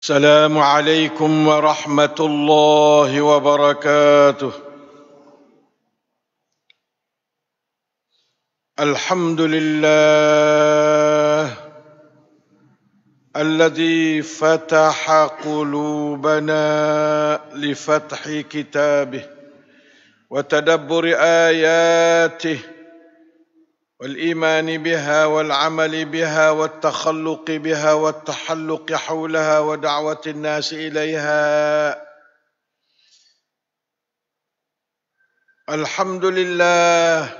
السلام عليكم ورحمة الله وبركاته. الحمد لله الذي فتح قلوبنا لفتح كتابه وتدبر آياته والإيمان بها والعمل بها والتخلق بها والتحلق حولها ودعوة الناس إليها. الحمد لله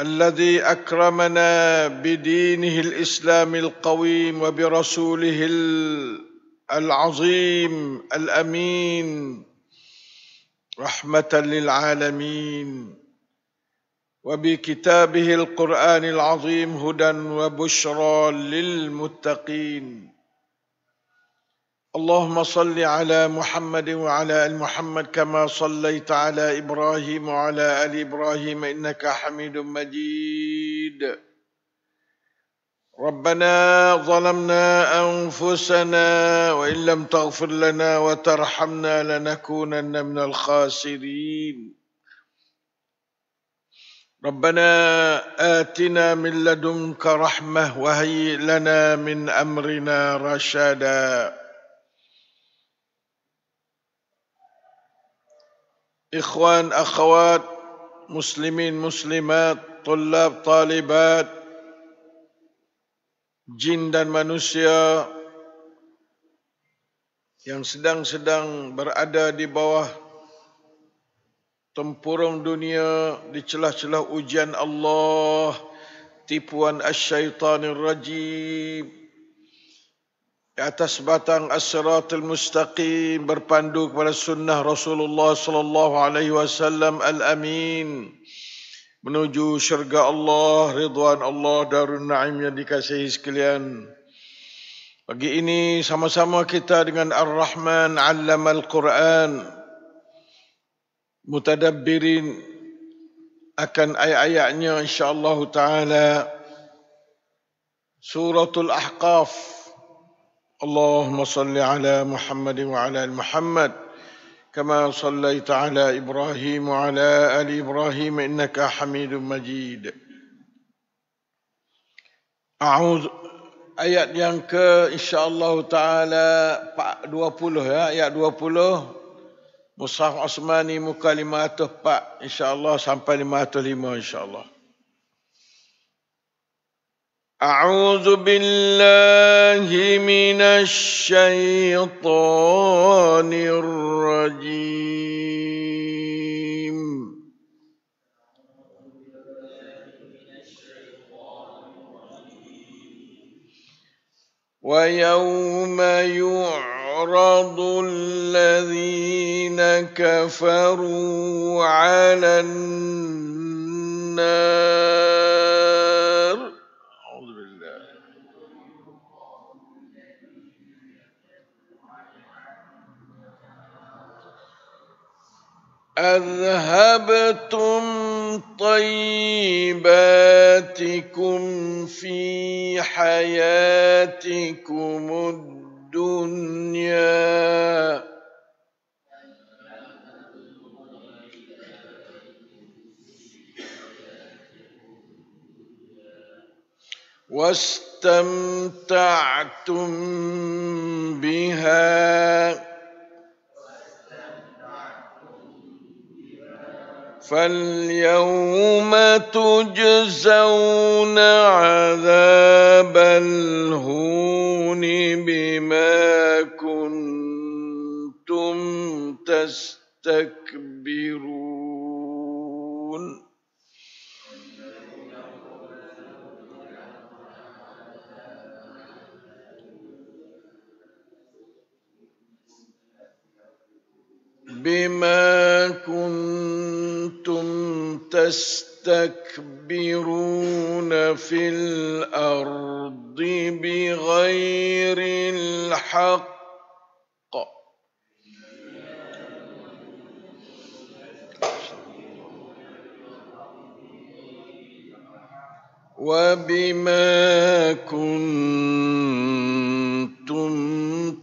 الذي أكرمنا بدينه الإسلام القويم وبرسوله العظيم الأمين رحمة للعالمين، وبكتابه القرآن العظيم هدى وبشرى للمتقين. اللهم صل على محمد وعلى آل محمد كما صليت على إبراهيم وعلى آل إبراهيم إنك حميد مجيد. ربنا ظلمنا أنفسنا وإن لم تغفر لنا وترحمنا لنكونن من الخاسرين. ربنا آتنا من لدنك رحمة وهيئ لنا من أمرنا رشدا. إخوان أخوات مسلمين muslimat, طلاب طالبات, jin dan manusia yang sedang berada di bawah tempurung dunia, di celah-celah ujian Allah, tipuan asyaitanir rajim, di atas batang as-siratul mustaqim, berpandu kepada sunnah Rasulullah sallallahu alaihi wasallam al-amin, menuju syurga Allah, ridwan Allah, darun na'im yang dikasihi sekalian. Pagi ini sama-sama kita dengan Ar-Rahman 'allamal Quran, mutadabbirin akan ayat-ayatnya insya-Allah taala. Suratul Ahqaf. اللهم صل على محمد وعلى آل محمد كما صليت على إبراهيم وعلى آل إبراهيم إنك حميد مجيد. Ayat yang ke insya-Allah taala 20 ya, ayat 20 Mushaf Osmani muka 504 insya-Allah sampai 505 insya-Allah. أعوذ بالله من الشيطان الرجيم. ويوم يعرض الذين كفروا على النار أذهبتم طيباتكم في حياتكم الدنيا واستمتعتم بها فاليوم تجزون عذاب الهون بما كنتم تستكبرون. بما كنتم تستكبرون في الأرض بغير الحق وبما كنتم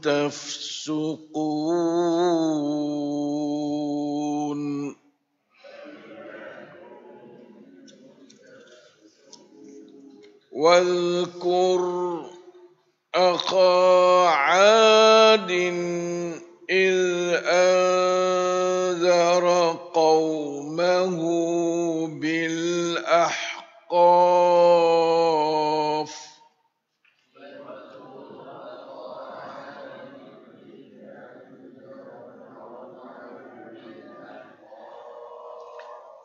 تفسقون واذكر أخا عاد إذ أنذر قومه بالأحقاف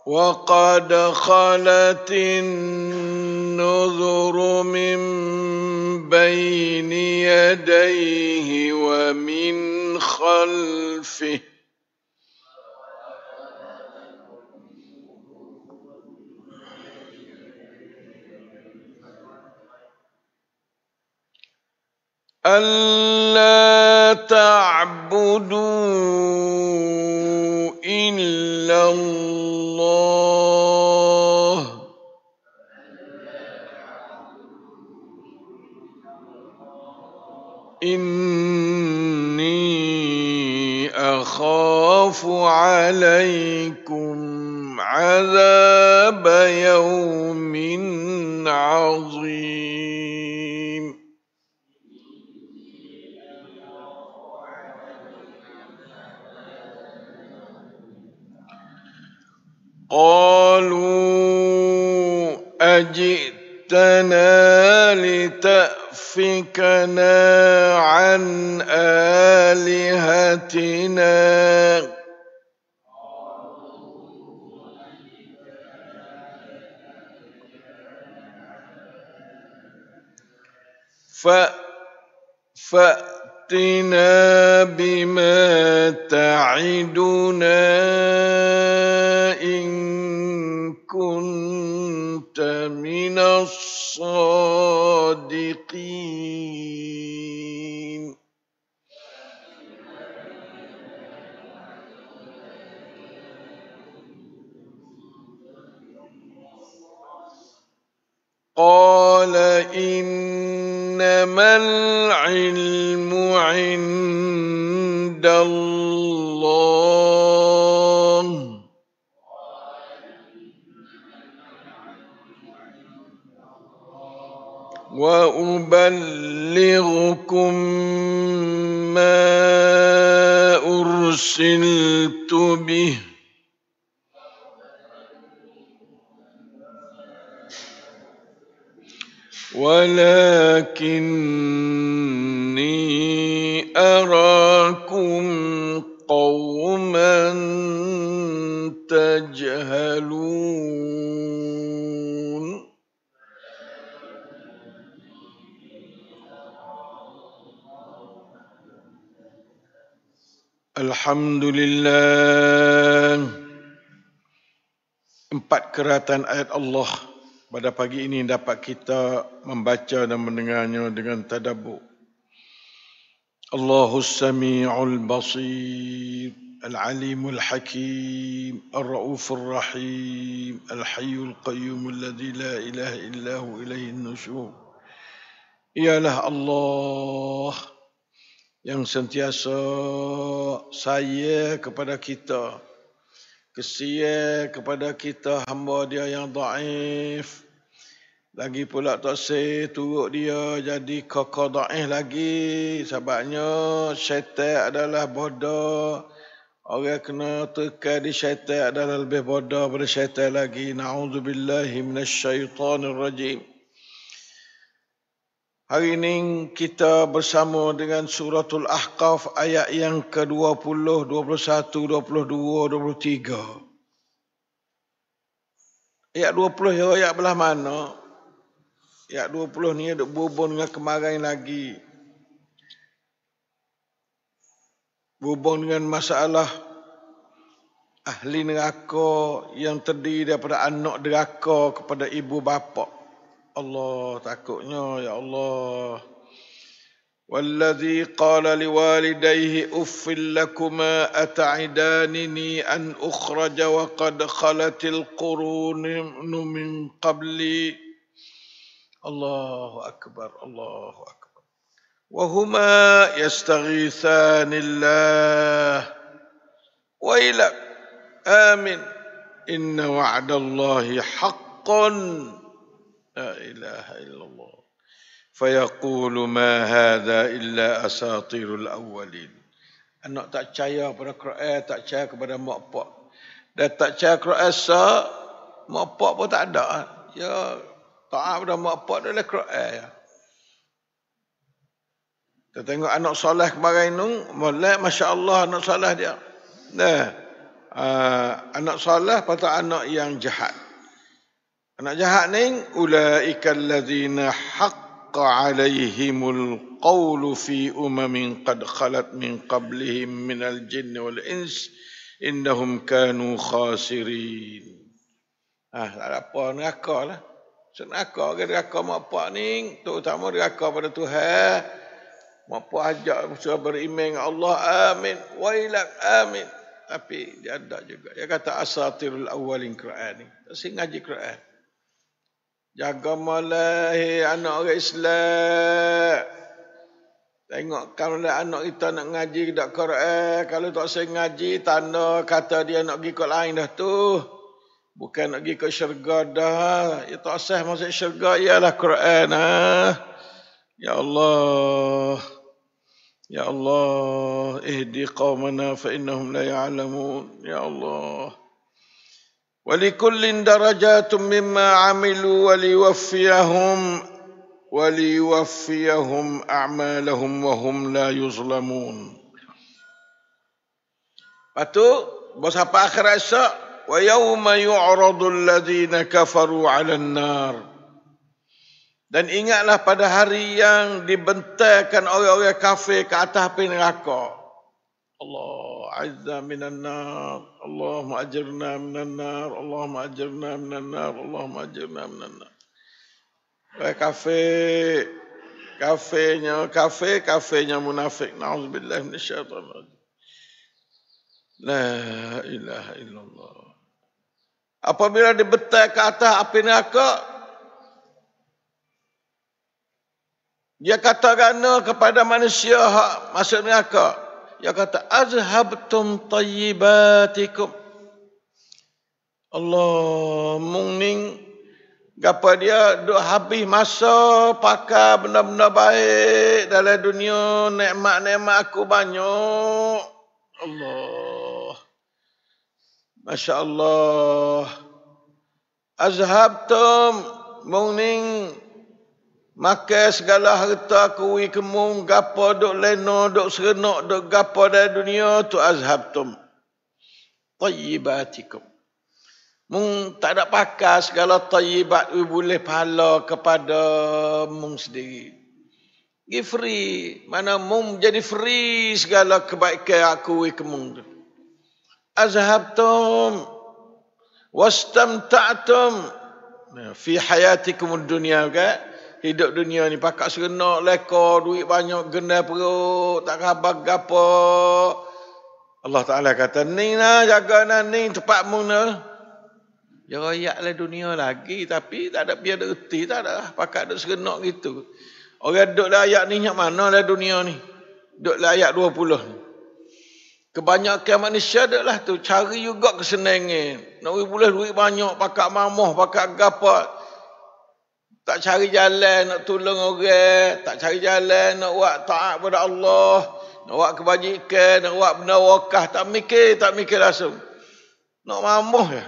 وقد خلت النذر من بين يديه ومن خلفه ألا تعبدوا إلا الله إني أخاف عليكم عذاب يوم عظيم قالوا أجئتنا لتأفكنا عن آلهتنا فأتنا بما تعدنا إن كنت من الصادقين قال إنما العلم عند الله وأبلغكم ما أرسلت به ولكني أراكم قوما تجهلون Alhamdulillah. 4 keratan ayat Allah pada pagi ini dapat kita membaca dan mendengarnya dengan tadabbur. Allahus Sami'ul Basir, Al-Alimul Hakim, Ar-Raufur Rahim, Al-Hayyul Qayyum alladzi la ilaha illahu ilaihin nusyur. Ialah Allah yang sentiasa sayang kepada kita, kesian kepada kita hamba dia yang dhaif. Lagi pula tak say turut dia jadi kokoh dhaif lagi. Sebabnya syaitan adalah bodoh. Orang kena tekan di syaitan adalah lebih bodoh daripada syaitan lagi. Na'udzubillahi minasyaitanirrajim. Hari ini kita bersama dengan suratul Ahqaf ayat yang ke-20, 21, 22, 23. Ayat 20 ya ayat belah mana? Ayat 20 ni ada berhubung dengan kemarin lagi. Berhubung dengan masalah ahli neraka yang terdiri daripada anak deraka kepada ibu bapa. Allah takutnya ya Allah. Wallazi qala liwalidayhi uffil lakuma ata'idani an ukhraja wa qad khalatil qurunu min qabli. Allahu akbar, Allahu akbar. وهما يستغيثان الله ويلك آمن إن وعد الله حق لا إله إلا الله فيقول ما هذا إلا أساطير الأولين. Anak tak percaya pada Quran, tak percaya kepada mak pak. Dan tak percaya Quran mak pak pun tak ada. Ya, taat pada mak pak adalah Quran. Kita tengok anak soleh kemarin tu, molek masya-Allah anak soleh dia. Nah, anak soleh patut anak yang jahat. Anak jahat ni ulaikal ladzina haqqa alaihimul qawlu fi umamin qad khalat min qablihim minal jinni wal ins innahum kanu khasirin. Tak ada apa neraka lah. Neraka ke neraka mak pak ni terutama neraka pada Tuhan. Mak pak ajak suruh beriman dengan Allah, amin. Wailak, amin. Tapi dia ada juga. Dia kata asatirul awalin Quran ni. Tak ngaji Quran. Jaga malah anak orang Islam. Tengok kalau anak kita nak ngaji dak Quran, kalau tak saya ngaji tanda kata dia nak pergi ke lain dah tu. Bukan nak pergi ke syurga dah. Ya tak sah masuk syurga ialah Quran Ya Allah. Ya Allah, ihdi qaumana fa innahum la ya'lamun. Ya Allah. ولكل درجات مما عملوا وليوفيهم أعمالهم وهم لا يظلمون. Patu bos apa akhirat esok wa yauma yu'radu alladhina kafaru 'alan nar. Dan ingatlah pada hari yang dibentakkan orang-orang kafir ke atas api neraka. Allah azza minan nar, Allahumma ajirna minan nar, Allahumma ajirna minan nar, Allahumma ajirna minan nar. Kafirnya munafik. Nauzubillah minasyaitanir rajim. La ilaha illallah. Apabila dibentak ke atas api neraka, dia katakan kepada manusia hak masuk neraka. Dia kata azhabtum tayyibatikum. Allah mungning gapa dia duk habis masa pakai benda-benda baik dalam dunia, nikmat-nikmat aku banyak. Allah. Masya-Allah. Azhabtum mungning makan segala harta aku kemung gapo duk leno duk serenok duk gapo dalam dunia tu azhabtum tayyibatikum. Mung tak ada pakai segala tayyibat boleh pahala kepada mung sendiri. Gi free, mana mung jadi free segala kebaikan aku kemung tu. Azhabtum wastamta'tum fi hayatikum dunya ka. Hidup dunia ni pakak serenok, leka, duit banyak, gendai perut, tak khabar gapo. Allah Ta'ala kata, ni lah, jaga ni, tepat mu na. Ya rakyatlah dunia lagi, tapi tak ada biar erti, tak ada. Pakak duk serenok gitu. Orang duk lah ayat ni, yang mana lah dunia ni? Duk lah ayat 20 ni. Kebanyakan manusia duk lah tu, cari juga kesenangan. Nak boleh duit banyak, pakak mamoh, pakak gapo. Tak cari jalan nak tolong orang, tak cari jalan nak buat taat kepada Allah, nak buat kebajikan, nak buat benda wakah, tak mikir langsung. Nak mamuh ya.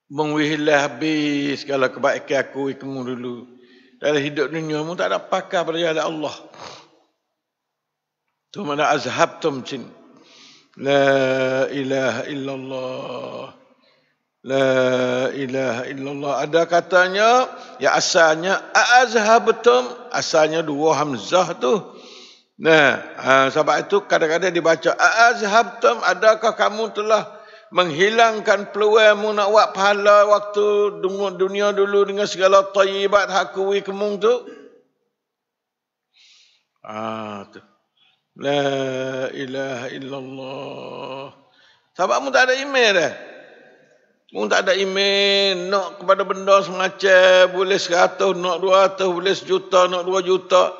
Mengwihilah habis segala kebaikan aku kamu dulu. Dalam hidup dunia mu tak ada pakai pada jalan Allah. Tu mana azhabtum cin. La ilaha illallah. La ilaha illallah. Ada katanya, ya asalnya azhabtum, asalnya dua hamzah tu. Nah, sebab itu kadang-kadang dibaca azhabtum, adakah kamu telah menghilangkan peluangmu nak buat pahala waktu dunia dulu dengan segala tayyibat hakui kemung tu? Tu. La ilaha illallah. Sebabmu tak ada email dah. Mung tak ada email, nak kepada benda semacam, boleh 100, nak 200, boleh 1 juta, nak 2 juta.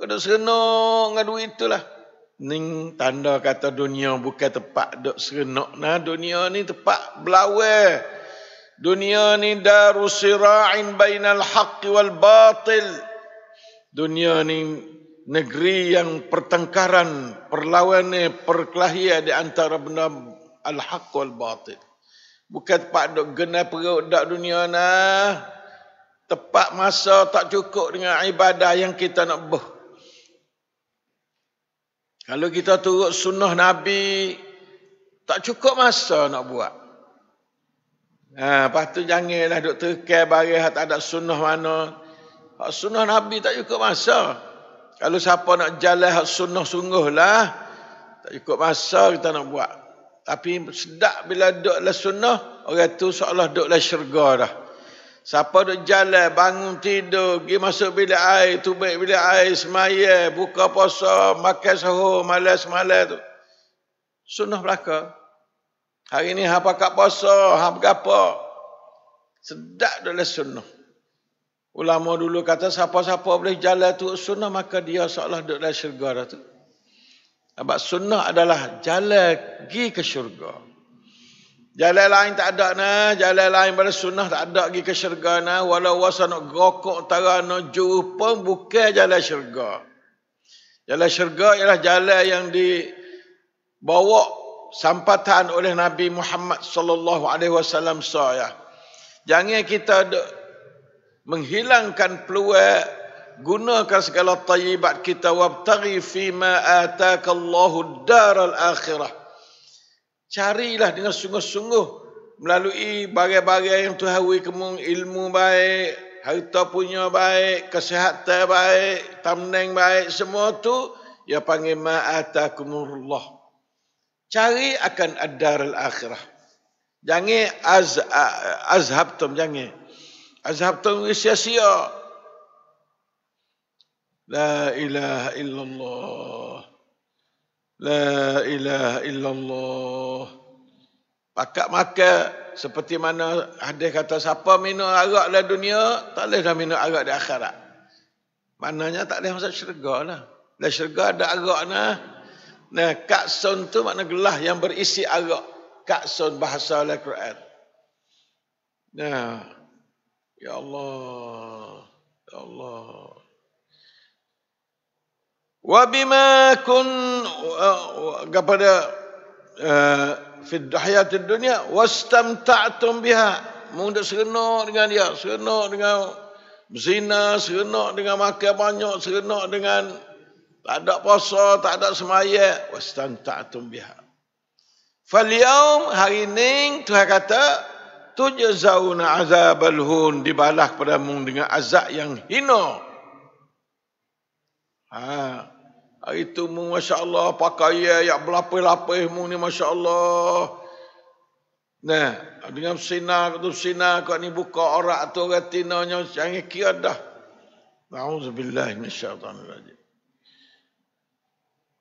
Kena serenok dengan duit itulah. Ning tanda kata dunia bukan tempat duk serenok. Nah, dunia ni tempat belawai. Dunia ni darus sira'in bainal haqqi wal batil. Dunia ni negeri yang pertengkaran, perlawanan, perkelahian di antara benda al-haq wal batil. Bukan tempat duk genai perut dak dunia nah. Tepat masa tak cukup dengan ibadah yang kita nak buh. Kalau kita turut sunnah Nabi, tak cukup masa nak buat. Lepas tu janganlah duk terkai barang tak ada sunnah mana. Hak sunnah Nabi tak cukup masa. Kalau siapa nak jalan hak sunnah sungguh lah, tak cukup masa kita nak buat. Tapi sedap bila duduk dalam sunnah, orang tu seolah duduk dalam syurga dah. Siapa duduk jalan, bangun tidur, pergi masuk bilik air, tubik bilik air, semaya, buka puasa, makan sahur, malas tu. Sunnah belaka. Hari ni hang pakat puasa, hang berapa? Sedap duduk dalam sunnah. Ulama dulu kata siapa-siapa boleh jalan tu sunnah, maka dia seolah duduk dalam syurga dah tu. Sebab sunnah adalah jalan pergi ke syurga. Jalan lain tak ada nah, jalan lain pada sunnah tak ada pergi ke syurga nah, walau wasa nak rokok tara nak juruh pun bukan jalan syurga. Jalan syurga ialah jalan yang dibawa sampaikan oleh Nabi Muhammad sallallahu alaihi wasallam saya. Jangan kita menghilangkan peluang, gunakan segala tayyibat kita, wabtaghi fima atakallahu daral akhirah. Carilah dengan sungguh-sungguh melalui barang-barang yang Tuhan beri kamu, ilmu baik, harta punya baik, kesihatan baik, tamneng baik, semua tu ya panggil ma atakumullah. Cari akan ad-daral akhirah. Jangan azhabtum, jangan. Azhabtum sia-sia. La ilaha illallah. La ilaha illallah. Pakat makan seperti mana hadis kata siapa minum arak dalam dunia, tak boleh dah minum arak di akhirat. Maknanya tak boleh masuk syurga lah. Dalam syurga ada arak nah. Nah, ka'sun tu makna gelas yang berisi arak. Ka'sun bahasa Al-Quran. Nah, ya Allah. Ya Allah. Wa bima kun kepada fi hayatid dunya wastamta'tum biha, mungkin serenok dengan dia, serenok dengan zina, serenok dengan makan banyak, serenok dengan tak ada puasa, tak ada semaya, wastamta'tum biha. Fal yaum, hari ini Tuhan kata tujzauna azabal hun, dibalas padamu dengan azab yang hina. Hari itu mu masya-Allah pakaian yang berlapis-lapis mu ni masya-Allah. Nah, dengan sinar kau ni buka aurat tu retinanya jangan kira dah. Nauzubillahi minasyaitanir rajim.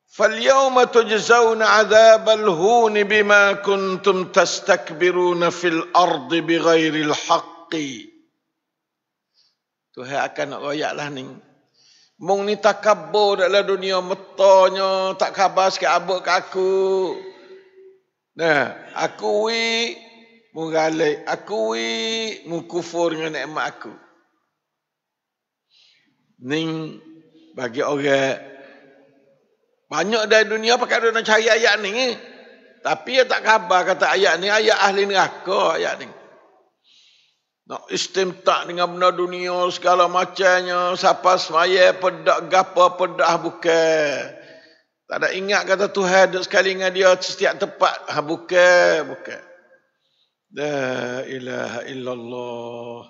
Falyawma tujzauna 'adzabal huni bima kuntum tastakbiruna fil ardi bighairil haqqi. Tuhan akan nak royaklah ni. Mung ni takabur dalam dunia metanya, tak khabar sikit abuk ke aku. Nah, aku wi menggalak, aku wi mengkufur dengan nikmat aku. Ning bagi orang banyak dari dunia pakai nak cari ayat ni. Tapi dia tak khabar kata ayat ni ayat ahli neraka ayat ni. Nak istimtak dengan benda dunia segala macamnya, siapa semaya pedak gapa pedak bukan. Tak ada ingat kata Tuhan duduk sekali dengan dia setiap tempat, bukan. La ilaha illallah.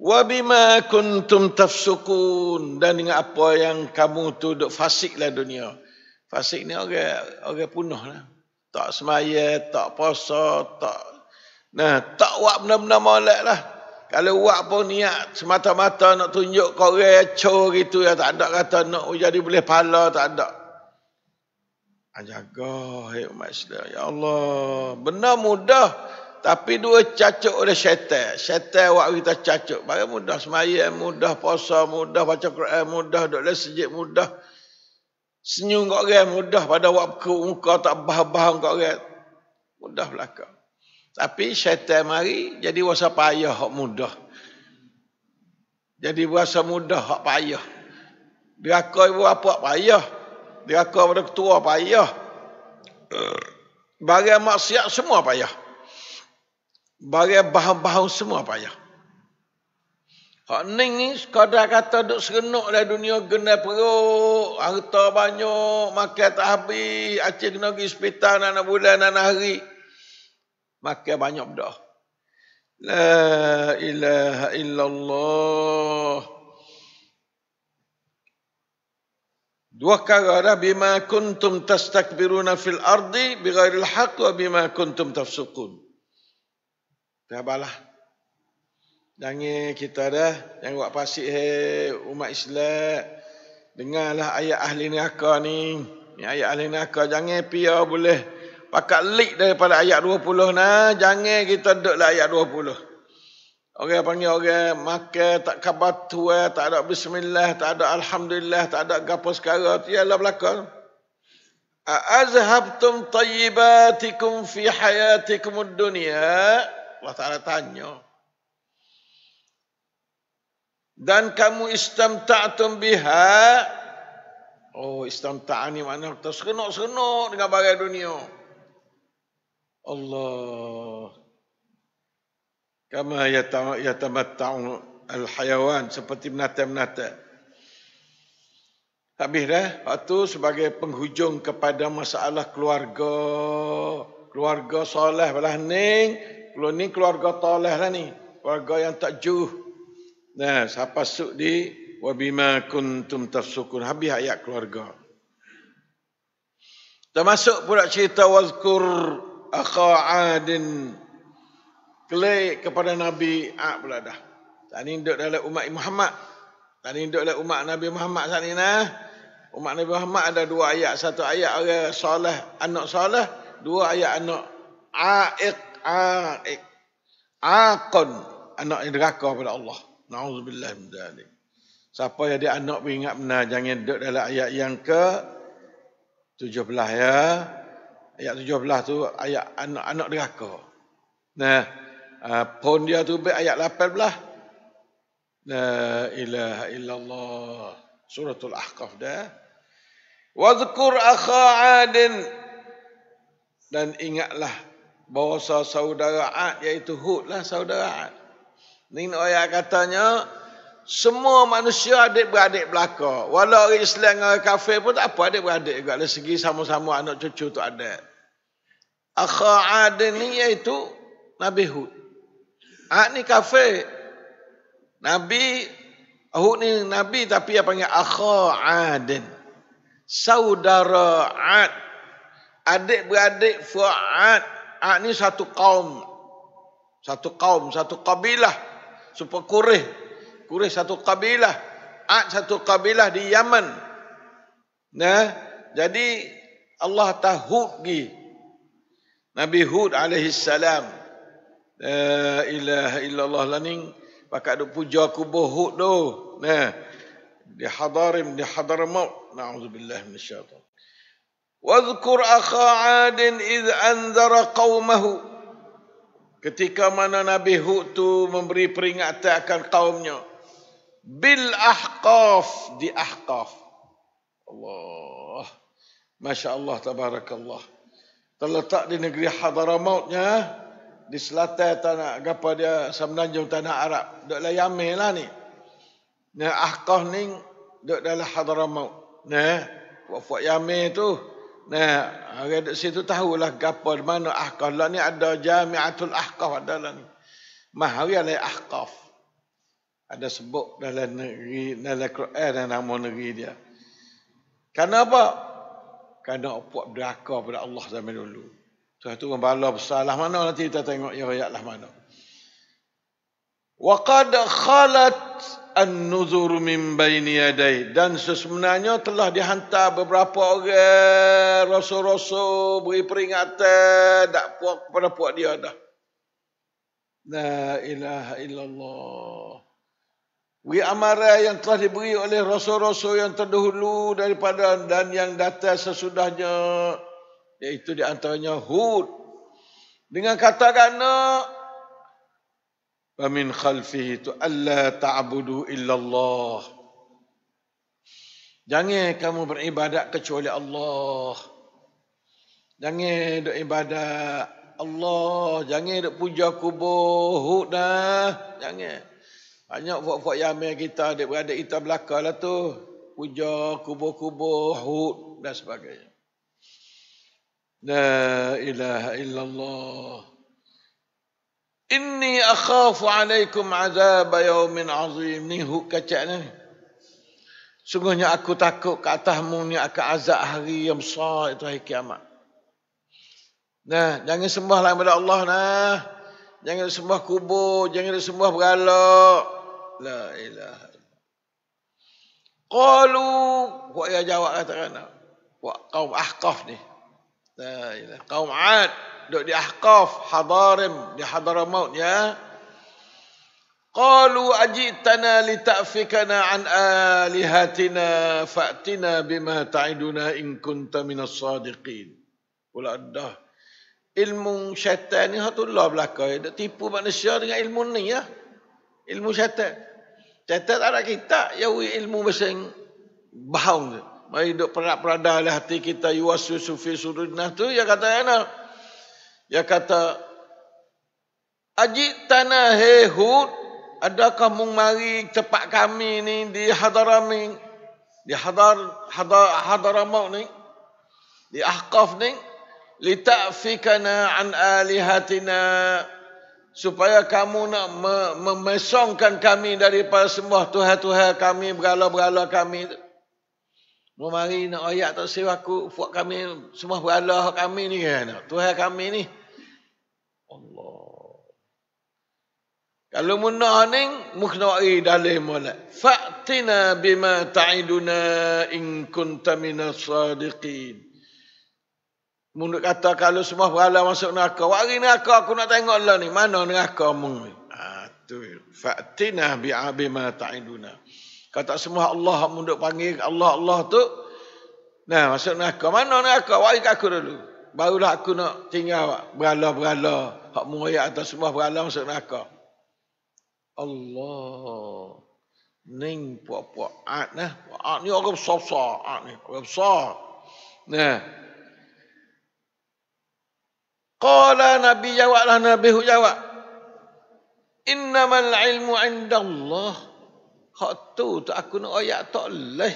Wa bima kuntum tafsukun, dan dengan apa yang kamu tu duk fasiklah dunia. Fasik ni orang punah lah. Tak semaya, tak puasa, tak buat benda-benda molek lah. Kalau buat pun niat semata-mata nak tunjuk kau orang cor gitu ya, tak ada kata nak jadi boleh pahala, tak ada. Jaga umat Islam. Ya Allah, benar mudah Tapi dua cacuk oleh syaitan. Syaitan buat kita cacuk. Barang mudah sembahyang, mudah puasa, mudah baca Quran, mudah duduk dalam masjid, mudah senyum kat orang, mudah pada waktu muka tak bah-bah kat orang. Mudah belaka. Tapi syaitan mari jadi wasa payah hak mudah. Jadi wasa mudah hak payah. Diraka ibu bapa payah. Diraka pada ketua payah. Barang maksiat semua payah. Barang bahan-bahan semua payah. Hak ning ni sekadar kata duk serenuk dalam dunia genai perut, harta banyak, makan tak habis, acik kena pergi hospital anak bulan anak hari. Makan banyak dah. La ilaha illallah. Dua perkara dah, bima kuntum tastakbiruna fil ardi bighairil haqq wa bima kuntum tafsukun. Sabarlah. Jangan kita dah, jangan buat pasik umat Islam. Dengarlah ayat ahli neraka ni. Ni ayat ahli neraka, jangan pia boleh pakat lik daripada ayat 20 nah, jangan kita duduklah ayat 20. Orang panggil orang makan tak khabar tua, tak ada bismillah, tak ada alhamdulillah, tak ada gapo sekara, tiada belaka. Azhabtum tayyibatikum fi hayatikum ad-dunya. Allah Ta'ala tanya. Dan kamu istamta'tum biha. Oh, istamta' ni makna terserenuk-serenuk dengan barang dunia. Allah. Kama yatamatta'u al-hayawan, seperti binatang-binatang. Habis dah. Waktu sebagai penghujung kepada masalah keluarga. Keluarga soleh belah ning. Kalau ni keluarga toleh lah ni. Keluarga yang tak juh. Nah, siapa masuk di wabima kuntum tafsukun. Habis ayat keluarga. Termasuk pula cerita wazkur akha adin. Kelek kepada Nabi Ad pula dah. Tadi duduk dalam umat Muhammad. Tadi duduk dalam umat Nabi Muhammad saat ni nah. Umat Nabi Muhammad ada dua ayat. Satu ayat orang soleh, anak soleh. Dua ayat anak Aqon, anak yang deraka pada Allah. Na'udzubillah min dzalik. Siapa yang dia anak ingat benar, jangan duduk dalam ayat yang ke 17 ya. Ayat 17 tu ayat anak-anak deraka. Nah, pon dia tu ayat 18. La ilaha illallah. Suratul Ahqaf dah. Wadhkur akha Adin. Dan ingatlah bahawa saudara Ad, iaitu Hud lah saudara Ad. Ini ayat katanya, semua manusia adik-beradik belaka. Walau orang Islam dengan orang kafir pun tak apa, adik-beradik juga. Dari segi sama-sama anak cucu tu ada. Akha Ad ni iaitu Nabi Hud. Ad ni kafir. Nabi Hud ni Nabi tapi dia panggil Akha Ad. Saudara Ad. Adik-beradik Fuad. Ad ni satu kaum. Satu kaum, satu kabilah. Supaya Quraisy. Quraisy satu kabilah. Ad satu kabilah di Yaman. Nah, jadi Allah tahu gi Nabi Hud alaihi salam. La ilaha illallah laning pakat duk puja kubur Hud tu. Nah, di Hadramaut. Na'udzubillah minasyaitan. Wadhkur akha 'adin idh anzara qaumahu. Ketika mana Nabi Hud tu memberi peringatan akan kaumnya. Bil Ahqaf, di Ahqaf. Allah. Masya Allah, tabarakallah. Terletak di negeri Hadramautnya, di selatan tanah, apa dia, semenanjung tanah Arab. Duduk dalam Yaman lah ni. Nah, Ahqaf ni duduk dalam Hadramaut. Nah, puak-puak Yaman tu. Nah, orang di situ tahulah gapo di mana Ahqaf. Lah ni ada Jami'atul Ahqaf ada lah ni. Mahari alai Ahqaf. Ada sebut dalam negeri, dalam Quran dan nama negeri dia. Kerana apa? Kerana puak deraka pada Allah zaman dulu. Satu bala besar lah mana, nanti kita tengok ayat lah mana. Wa qad khalat an-nuzur min baini yaday, dan sebenarnya telah dihantar beberapa orang rasul-rasul beri peringatan dak puak kepada puak dia dah. La ilaha illallah. Amaran yang telah diberi oleh rasul-rasul yang terdahulu daripada dan yang datang sesudahnya, iaitu di antaranya Hud, dengan kata kerana wa min khalfihi tu alla ta'budu illallah. Jangan kamu beribadat kecuali Allah. Jangan duk ibadat Allah, jangan duk puja kubur Hud dah. Jangan. Banyak fok-fok Yamin kita, adik-beradik kita belakang lah tu. Puja kubur-kubur Hud dan sebagainya. La ilaha illallah. Inni akhafu alaikum azab yaumin azim. Ni Hud kacak ni. Sungguhnya aku takut ke atasmu ni akan azab hari yang besar, itu hari kiamat. Nah, jangan sembah lain daripada Allah nah. Jangan sembah kubur, jangan sembah berhala. La ilaha illallah. Qalu, buat dia jawab katakan. Buat kaum Ahqaf ni. La ilaha. Kaum Ad duduk di Ahqaf, Hadarim, di Hadramaut ya. Qalu ajitana lita'fikana an alihatina fa'tina bima ta'iduna in kunta minas sadiqin. Pula dah. Ilmu syaitan ni hatullah belakang. Dia tipu manusia dengan ilmu ni ya. Ilmu syaitan. Syaitan tak ada kita. Ya ilmu besing bahaung tu. Mari duk perada lah hati kita. Yuwaswisu fi sudurina tu. Ya kata ana. Ya kata. Ajik tanah Hud. Adakah mung mari tempat kami ni di Hadramaut. Di Hadramaut ni. Di Ahqaf ni. Lita'fikana an alihatina, supaya kamu nak memesongkan kami daripada sembah Tuhan-Tuhan kami, berhala-berhala kami. Mari nak ayat tak siwaku, buat kami sembah berhala kami ni kan, Tuhan kami ni. Allah. Kalau munah ni, mukna wari dalih molek. Fa'tina bima ta'iduna in kunta minas sadiqin. Mundur kata kalau semua berhala masuk neraka. Wari neraka aku nak tengok lah ni. Mana neraka mung ni? Tu. Fa'tina bi'abima ta'iduna. Kata semua Allah mundur panggil Allah tu. Nah masuk neraka. Mana neraka? Wari kat aku dulu. Barulah aku nak tinggal berhala-berhala. Hak mengoyak atas semua berhala masuk neraka. Allah. Ning puak-puak Ad nah. Ad ni orang besar-besar. Ad ni orang besar. Nah. Qala Nabi jawablah, Nabi jawab. Innamal ilmu indallah. Hak tu aku nak ayat tak leh.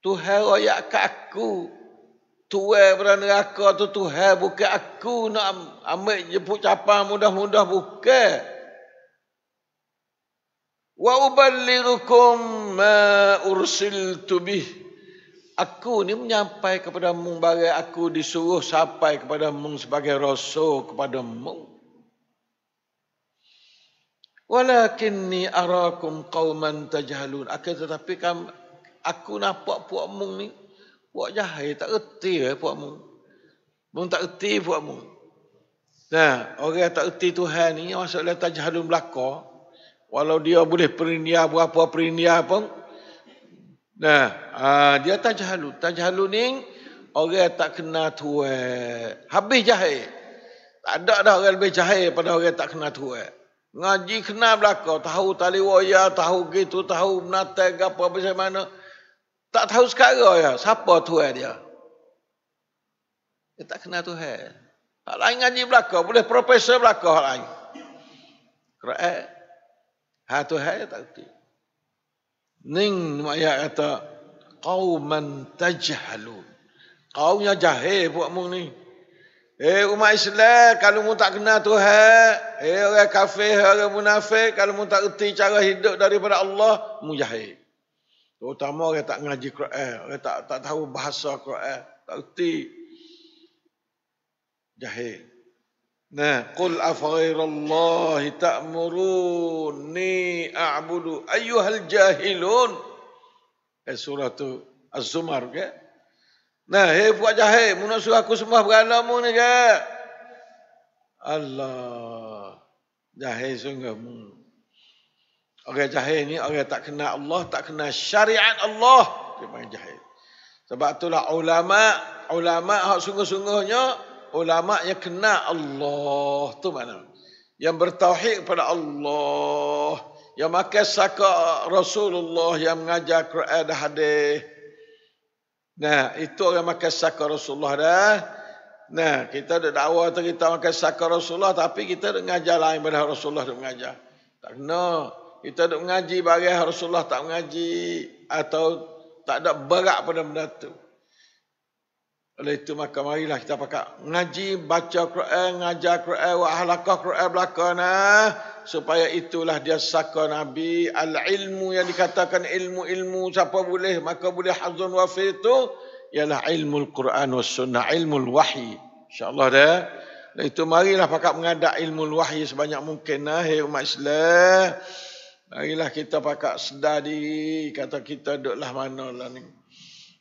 Tuhan ayat kat aku. Tuhan pada neraka tu Tuhan, bukan aku nak ambil jemput capang mudah-mudah, bukan. Wa uballighukum ma ursiltu bih. Aku ni menyampai kepadamu bagai aku disuruh sampai kepadamu sebagai rasul kepadamu. Walakinni arakum qauman tajhalun. Akan tetapi aku nampak puakmu ni puak jahil, tak erti puakmu. Mung tak erti puakmu. Nah, orang tak erti Tuhan ni maksudnya tajhalun belaka. Walau dia boleh perindia berapa perindia pun. Nah, dia tajhalun. Tajhalun ni orang tak kenal Tuhan. Habis jahil. Tak ada dah orang lebih jahil pada orang tak kenal Tuhan. Ngaji kenal belaka, tahu tali waya, tahu gitu, tahu menatai apa macam mana. Tak tahu sekarang ya, siapa Tuhan dia. Dia tak kenal Tuhan. Hak lain ngaji belaka, boleh profesor belaka hak lain. Quran. Tuhan dia tak erti. Ning ayat kata qauman tajhalun. Kaumnya jahil buatmu ni. Umat Islam kalau mu tak kenal Tuhan, orang kafir, orang munafik, kalau mu tak erti cara hidup daripada Allah, mu jahil. Terutama orang tak ngaji Quran, orang tak tahu bahasa Quran, tak erti. Jahil. Nah, qul afaghirallahi ta'muruni a'budu ayyuhal jahilun. Surah tu Az-Zumar ke? Nah, buat jahil, mu nak suruh aku sembah berhala mu ni ke? Allah. Jahil sungguh. Orang jahil ni orang tak kenal Allah, tak kenal syariat Allah. Dia panggil jahil. Sebab itulah ulama hak sungguh-sungguhnya, ulama yang kenal Allah. Tu mana? Yang bertauhid kepada Allah. Yang makan saka Rasulullah, yang mengajar Quran dan hadis. Nah, itu orang makan saka Rasulullah dah. Nah, kita ada dakwah tu kita makan saka Rasulullah, tapi kita ada mengajar lain pada Rasulullah ada mengajar. Tak kena. Kita ada mengaji barang Rasulullah tak mengaji, atau tak ada berat pada benda tu. Oleh itu maka marilah kita pakai mengaji, baca Quran, ngajar Quran, wa halaqah Quran belakana, supaya itulah dia saka Nabi. Al-ilmu yang dikatakan ilmu-ilmu siapa boleh, maka boleh hazun wafi itu ialah ilmu Al-Quran was sunnah, ilmu wahyi. InsyaAllah dah. Oleh itu marilah pakai mengadak ilmu wahyi sebanyak mungkin. Hai umat Islam, marilah kita pakai sedar diri, kata kita duduklah mana lah ni.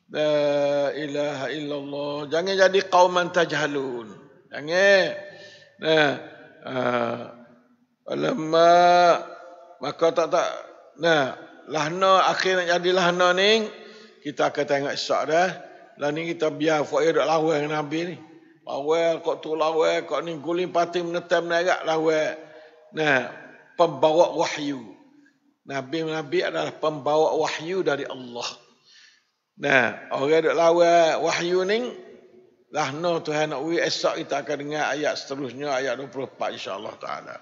La ilaha illallah. Jangan jadi qauman tajhalun. Jangan. Nah, alamma maka tak. Nah, lahna akhirnya jadi lahna ni kita akan tengok esok dah. Lah ni kita biar fak duk lawan dengan Nabi ni. Lawan kok tu lawan kok ni guling pati menetam nerak lawan. Nah, pembawa wahyu. Nabi adalah pembawa wahyu dari Allah. Nah, orang duk lawan wahyu ni, lahna Tuhan nak wi esok kita akan dengar ayat seterusnya, ayat 24 insya-Allah taala.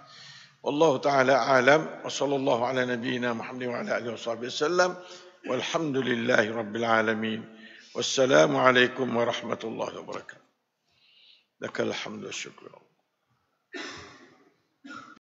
Wallahu taala alam wa sallallahu ala nabiyyina Muhammad wa ala alihi wasallam. Walhamdulillahi rabbil alamin. Wassalamu alaikum warahmatullahi wabarakatuh. Lakal hamdu wa syukru.